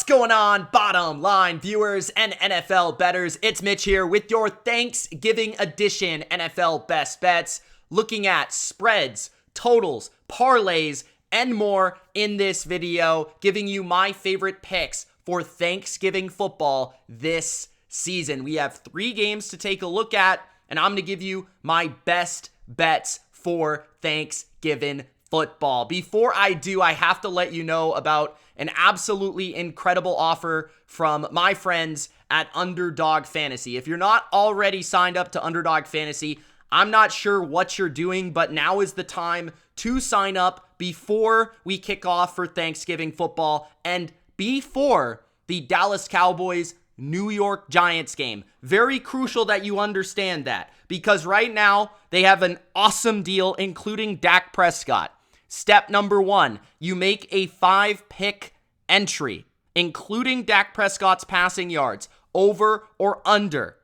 What's going on, bottom line viewers and NFL bettors? It's Mitch here with your Thanksgiving edition NFL best bets, looking at spreads, totals, parlays, and more in this video, giving you my favorite picks for Thanksgiving football this season. We have 3 games to take a look at, and I'm going to give you my best bets for Thanksgiving football. Before I do, I have to let you know about an absolutely incredible offer from my friends at Underdog Fantasy. If you're not already signed up to Underdog Fantasy, I'm not sure what you're doing, but now is the time to sign up before we kick off for Thanksgiving football and before the Dallas Cowboys New York Giants game. Very crucial that you understand that, because right now they have an awesome deal, including Dak Prescott. Step number 1, you make a 5-pick entry, including Dak Prescott's passing yards, over or under.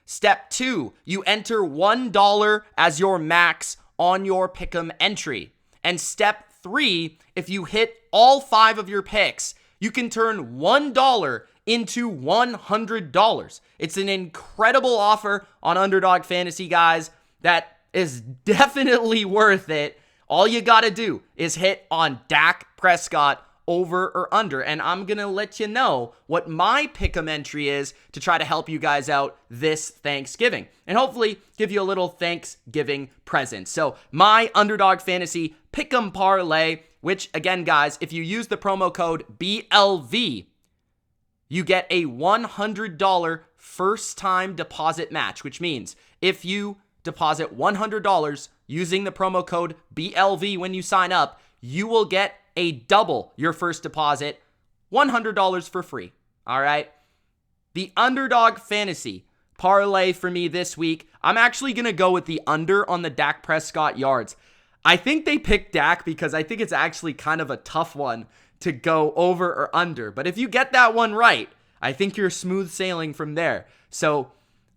Step 2, you enter $1 as your max on your pick'em entry. And step 3, if you hit all 5 of your picks, you can turn $1 into $100. It's an incredible offer on Underdog Fantasy, guys, that is definitely worth it. All you got to do is hit on Dak Prescott over or under, and I'm going to let you know what my pick'em entry is to try to help you guys out this Thanksgiving and hopefully give you a little Thanksgiving present. So my Underdog Fantasy pick'em parlay, which again, guys, if you use the promo code BLV, you get a $100 first-time deposit match, which means if you deposit $100 using the promo code BLV when you sign up, you will get a double your first deposit, $100 for free. All right? The Underdog Fantasy parlay for me this week, I'm actually going to go with the under on the Dak Prescott yards. I think they picked Dak because I think it's actually kind of a tough one to go over or under. But if you get that one right, I think you're smooth sailing from there. So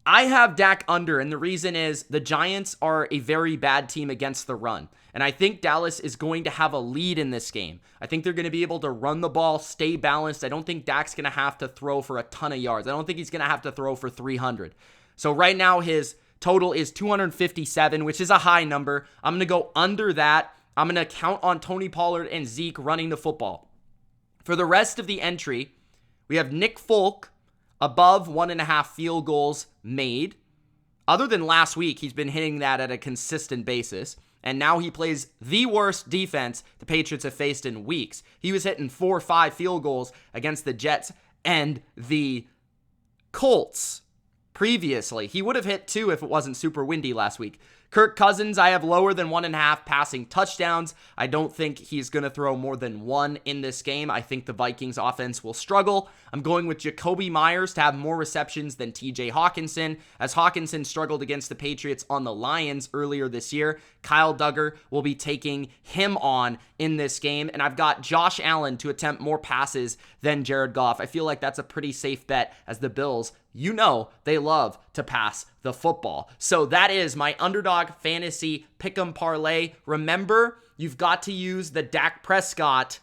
I have Dak under, and the reason is the Giants are a very bad team against the run. And I think Dallas is going to have a lead in this game. I think they're going to be able to run the ball, stay balanced. I don't think Dak's going to have to throw for a ton of yards. I don't think he's going to have to throw for 300. So right now his total is 257, which is a high number. I'm going to go under that. I'm going to count on Tony Pollard and Zeke running the football. For the rest of the entry, we have Nick Folk above 1.5 field goals made. Other than last week, he's been hitting that at a consistent basis. And now he plays the worst defense the Patriots have faced in weeks. He was hitting 4 or 5 field goals against the Jets and the Colts previously. He would have hit 2 if it wasn't super windy last week. Kirk Cousins, I have lower than 1.5 passing touchdowns. I don't think he's going to throw more than 1 in this game. I think the Vikings offense will struggle. I'm going with Jacoby Myers to have more receptions than TJ Hawkinson, as Hawkinson struggled against the Patriots on the Lions earlier this year. Kyle Duggar will be taking him on in this game, and I've got Josh Allen to attempt more passes than Jared Goff. I feel like that's a pretty safe bet, as the Bills, you know, they love to pass the football. So that is my Underdog Fantasy Pick'em parlay. Remember, you've got to use the Dak Prescott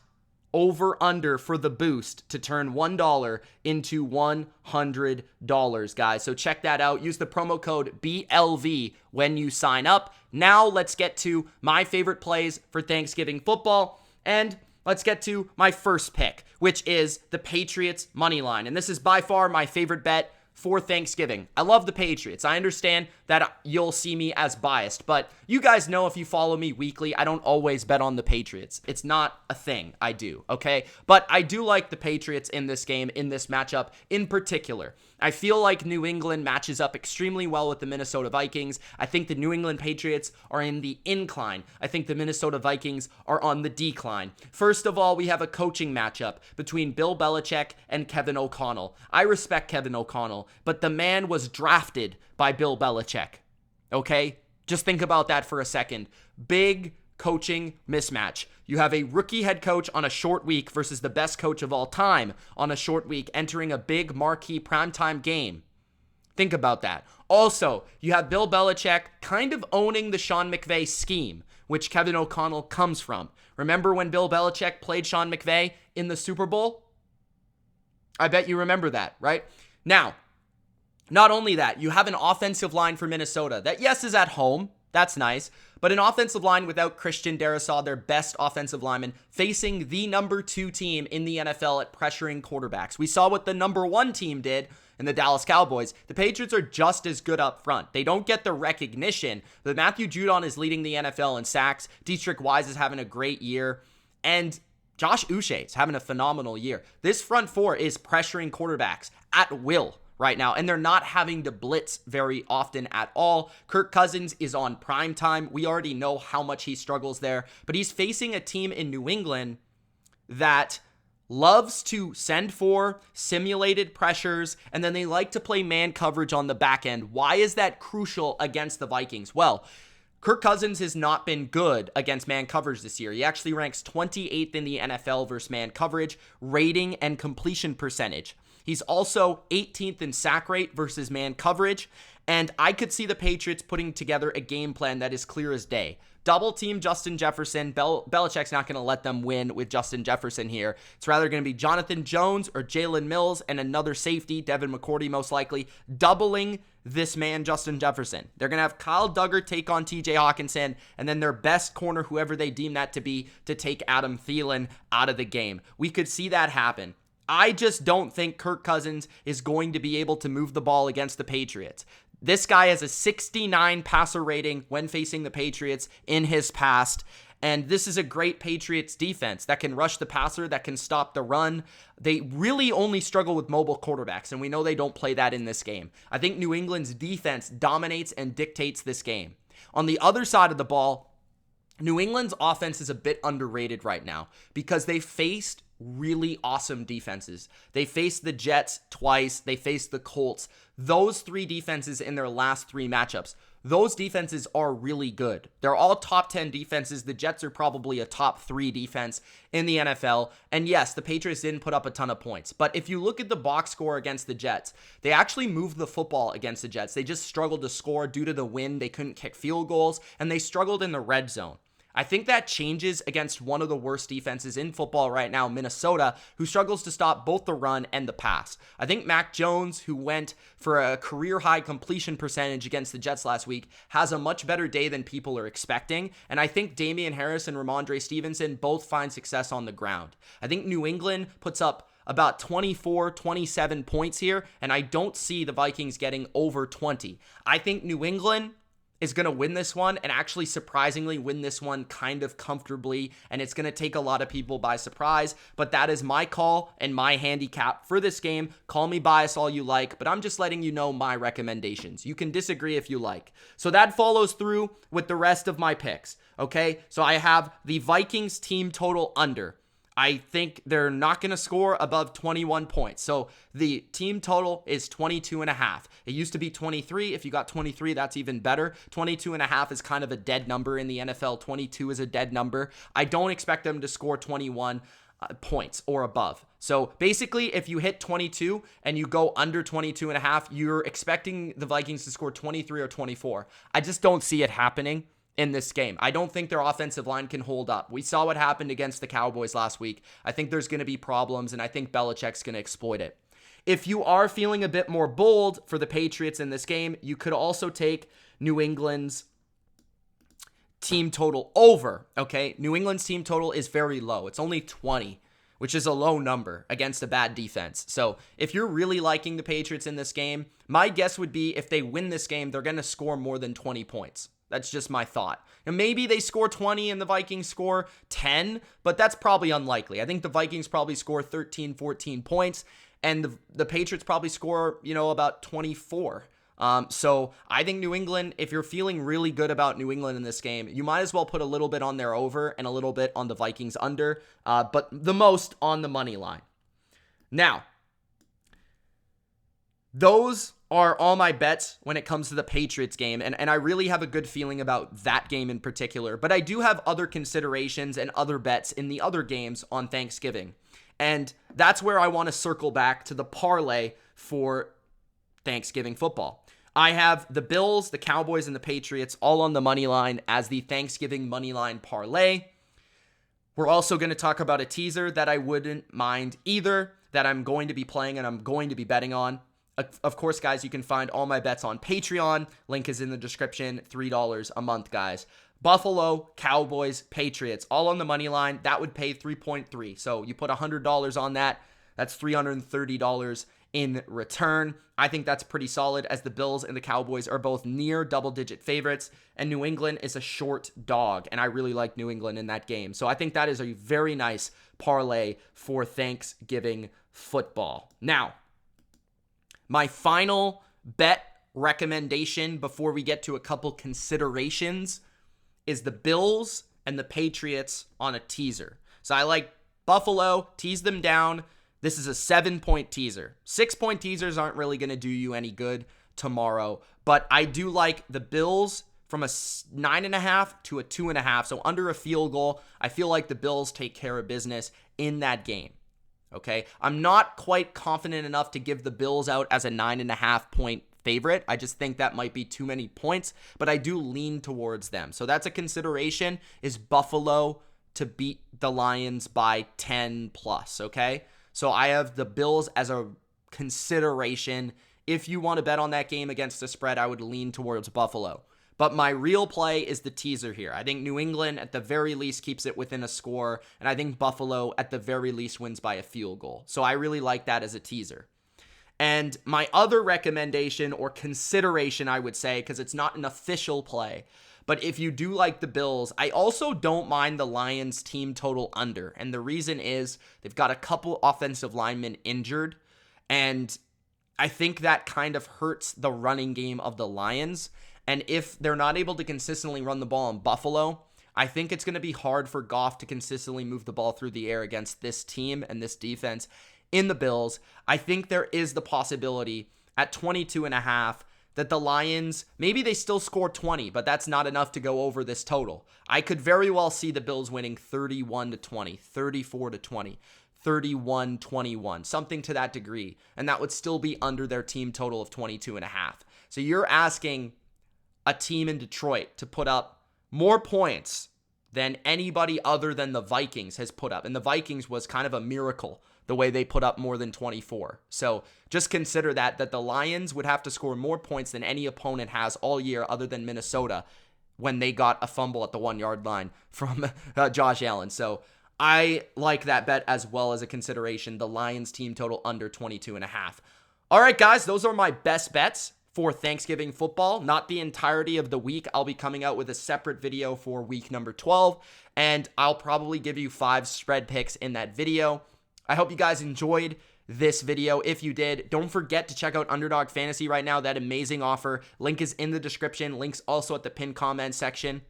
over-under for the boost to turn $1 into $100, guys. So check that out. Use the promo code BLV when you sign up. Now let's get to my favorite plays for Thanksgiving football, and let's get to my first pick, which is the Patriots money line. And this is by far my favorite bet for Thanksgiving. I love the Patriots. I understand that you'll see me as biased, but you guys know if you follow me weekly, I don't always bet on the Patriots. It's not a thing I do, okay? But I do like the Patriots in this game, in this matchup in particular. I feel like New England matches up extremely well with the Minnesota Vikings. I think the New England Patriots are in the incline. I think the Minnesota Vikings are on the decline. First of all, we have a coaching matchup between Bill Belichick and Kevin O'Connell. I respect Kevin O'Connell, but the man was drafted by Bill Belichick, okay? Just think about that for a second. Big coaching mismatch. You have a rookie head coach on a short week versus the best coach of all time on a short week entering a big marquee primetime game. Think about that. Also, you have Bill Belichick kind of owning the Sean McVay scheme, which Kevin O'Connell comes from. Remember when Bill Belichick played Sean McVay in the Super Bowl? I bet you remember that, right? Now, not only that, you have an offensive line for Minnesota that, yes, is at home. That's nice. But an offensive line without Christian Darrisaw, their best offensive lineman, facing the number 2 team in the NFL at pressuring quarterbacks. We saw what the number 1 team did in the Dallas Cowboys. The Patriots are just as good up front. They don't get the recognition, but Matthew Judon is leading the NFL in sacks. Dietrich Wise is having a great year. And Josh Uche is having a phenomenal year. This front four is pressuring quarterbacks at will right now, and they're not having to blitz very often at all. Kirk Cousins is on prime time. We already know how much he struggles there, but he's facing a team in New England that loves to send for simulated pressures, and then they like to play man coverage on the back end. Why is that crucial against the Vikings? Well, Kirk Cousins has not been good against man coverage this year. He actually ranks 28th in the NFL versus man coverage, rating and completion percentage. He's also 18th in sack rate versus man coverage, and I could see the Patriots putting together a game plan that is clear as day. Double team Justin Jefferson. Belichick's not going to let them win with Justin Jefferson here. It's rather going to be Jonathan Jones or Jalen Mills and another safety, Devin McCourty most likely, doubling this man, Justin Jefferson. They're going to have Kyle Duggar take on TJ Hawkinson, and then their best corner, whoever they deem that to be, to take Adam Thielen out of the game. We could see that happen. I just don't think Kirk Cousins is going to be able to move the ball against the Patriots. This guy has a 69 passer rating when facing the Patriots in his past. And this is a great Patriots defense that can rush the passer, that can stop the run. They really only struggle with mobile quarterbacks, and we know they don't play that in this game. I think New England's defense dominates and dictates this game. On the other side of the ball, New England's offense is a bit underrated right now because they faced really awesome defenses. They faced the Jets twice. They faced the Colts. Those 3 defenses in their last 3 matchups, those defenses are really good. They're all top 10 defenses. The Jets are probably a top 3 defense in the NFL. And yes, the Patriots didn't put up a ton of points. But if you look at the box score against the Jets, they actually moved the football against the Jets. They just struggled to score due to the wind. They couldn't kick field goals, and they struggled in the red zone. I think that changes against one of the worst defenses in football right now, Minnesota, who struggles to stop both the run and the pass. I think Mac Jones, who went for a career-high completion percentage against the Jets last week, has a much better day than people are expecting, and I think Damian Harris and Ramondre Stevenson both find success on the ground. I think New England puts up about 24, 27 points here, and I don't see the Vikings getting over 20. I think New England is going to win this one, and actually surprisingly win this one kind of comfortably, and it's going to take a lot of people by surprise, but that is my call and my handicap for this game. Call me biased all you like, but I'm just letting you know my recommendations. You can disagree if you like. So that follows through with the rest of my picks, okay? So I have the Vikings team total under. I think they're not going to score above 21 points. So the team total is 22.5. It used to be 23. If you got 23, that's even better. 22.5 is kind of a dead number in the NFL. 22 is a dead number. I don't expect them to score 21 points or above. So basically, if you hit 22 and you go under 22.5, you're expecting the Vikings to score 23 or 24. I just don't see it happening in this game. I don't think their offensive line can hold up. We saw what happened against the Cowboys last week. I think there's going to be problems, and I think Belichick's going to exploit it. If you are feeling a bit more bold for the Patriots in this game, you could also take New England's team total over, okay? New England's team total is very low. It's only 20, which is a low number against a bad defense. So if you're really liking the Patriots in this game, my guess would be if they win this game, they're going to score more than 20 points. That's just my thought. And maybe they score 20 and the Vikings score 10, but that's probably unlikely. I think the Vikings probably score 13, 14 points, and the Patriots probably score, about 24. So I think New England, if you're feeling really good about New England in this game, you might as well put a little bit on their over and a little bit on the Vikings under, but the most on the money line. Now, those are all my bets when it comes to the Patriots game, and I really have a good feeling about that game in particular, but I do have other considerations and other bets in the other games on Thanksgiving, and that's where I want to circle back to the parlay for Thanksgiving football. I have the Bills, the Cowboys, and the Patriots all on the money line as the Thanksgiving money line parlay. We're also going to talk about a teaser that I wouldn't mind either. that I'm going to be playing and I'm going to be betting on. Of course, guys, you can find all my bets on Patreon. Link is in the description. $3 a month, guys. Buffalo, Cowboys, Patriots, all on the money line. That would pay 3.3. So you put $100 on that. That's $330 in return. I think that's pretty solid, as the Bills and the Cowboys are both near double-digit favorites, and New England is a short dog, and I really like New England in that game. So I think that is a very nice parlay for Thanksgiving football. Now, my final bet recommendation before we get to a couple considerations is the Bills and the Patriots on a teaser. So I like Buffalo, tease them down. This is a 7-point teaser. 6-point teasers aren't really going to do you any good tomorrow, but I do like the Bills from a 9.5 to a 2.5, so under a field goal. I feel like the Bills take care of business in that game. Okay, I'm not quite confident enough to give the Bills out as a 9.5-point favorite. I just think that might be too many points, but I do lean towards them. So that's a consideration, is Buffalo to beat the Lions by 10 plus, okay? So I have the Bills as a consideration. If you want to bet on that game against the spread, I would lean towards Buffalo. But my real play is the teaser here. I think New England at the very least keeps it within a score, and I think Buffalo at the very least wins by a field goal. So I really like that as a teaser. And my other recommendation or consideration, I would say, because it's not an official play, but if you do like the Bills, I also don't mind the Lions team total under. And the reason is they've got a couple offensive linemen injured, and I think that kind of hurts the running game of the Lions. And if they're not able to consistently run the ball in Buffalo, I think it's going to be hard for Goff to consistently move the ball through the air against this team and this defense in the Bills. I think there is the possibility at 22.5 that the Lions, maybe they still score 20, but that's not enough to go over this total. I could very well see the Bills winning 31-20, 34-20, 31-21, something to that degree, and that would still be under their team total of 22.5. So you're asking a team in Detroit to put up more points than anybody other than the Vikings has put up. And the Vikings was kind of a miracle the way they put up more than 24. So just consider that the Lions would have to score more points than any opponent has all year other than Minnesota when they got a fumble at the 1-yard line from Josh Allen. So I like that bet as well as a consideration, the Lions team total under 22.5. All right, guys, those are my best bets for Thanksgiving football. Not the entirety of the week. I'll be coming out with a separate video for week number 12, and I'll probably give you 5 spread picks in that video. I hope you guys enjoyed this video. If you did, don't forget to check out Underdog Fantasy right now. That amazing offer. Link is in the description. Link's also at the pinned comment section.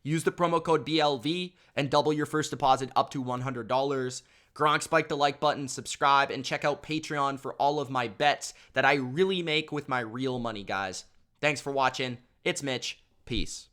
Use the promo code BLV and double your first deposit up to $100. Gronk, spike the like button, subscribe, and check out Patreon for all of my bets that I really make with my real money, guys. Thanks for watching. It's Mitch. Peace.